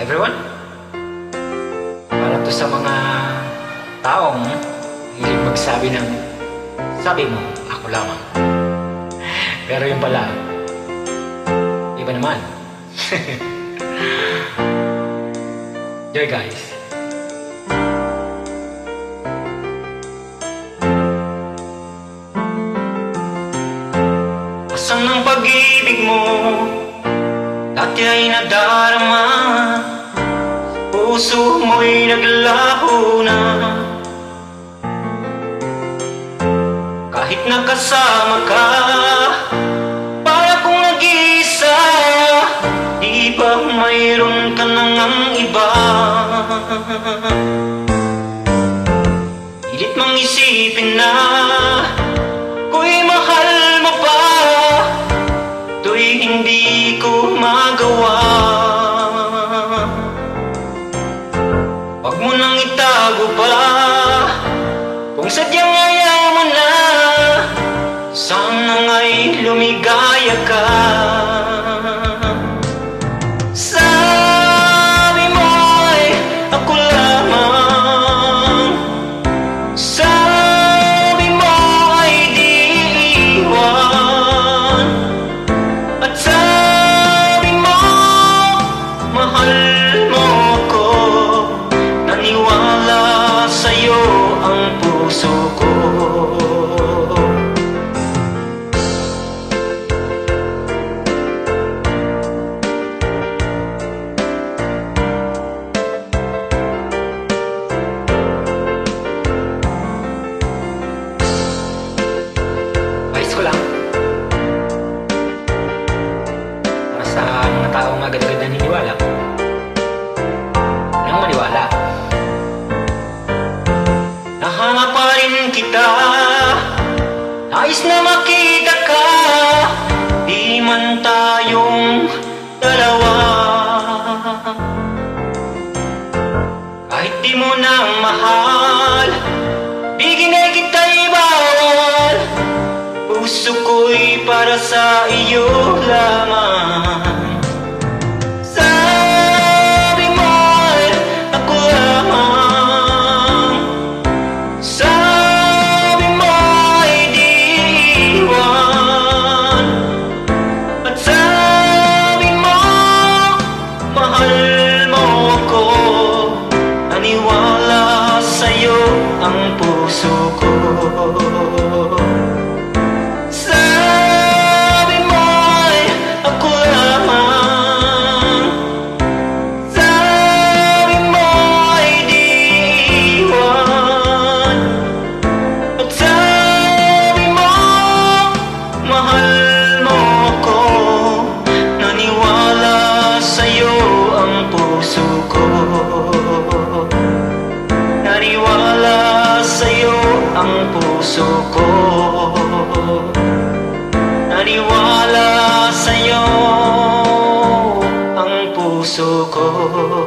everyone. Para to sa mga taong hilig magsabi ng sabi mo, ako lamang. Pero yun pala, iba naman. Enjoy guys. Asan ang pag-ibig mo? Dati ay nadarama, puso mo'y naglaho na. Kahit nakasama ka, para kong nag-iisa. Di ba mayroon ka nang ang iba? Pilit mang isipin na ko'y mahal mo pa, to'y hindi ko magawa. Huwag mo nang itago pa, kung sadyang ayaw mo na, sana nga'y lumigaya ka. Sabi mo'y ako lamang, sabi mo ay di iwan, at sabi mo mahal mo ko. Naniwala sa'yo ang puso ko. Ko lang para sa mga taong agad-agad naniniwala nang maniwala. Nahanap pa rin kita, nais na makita ka, di man tayong dalawa. Kahit di mo na mahal, bigyan ay kita'y bawal. Puso ko'y para sa iyo lamang. Sabi mo'y ako lamang, sabi mo'y di iwan, at sabi mo mahal mo ko. Naniwala sa'yo ang puso ko. Naniwala sa'yo ang puso ko. Naniwala sa'yo ang puso ko.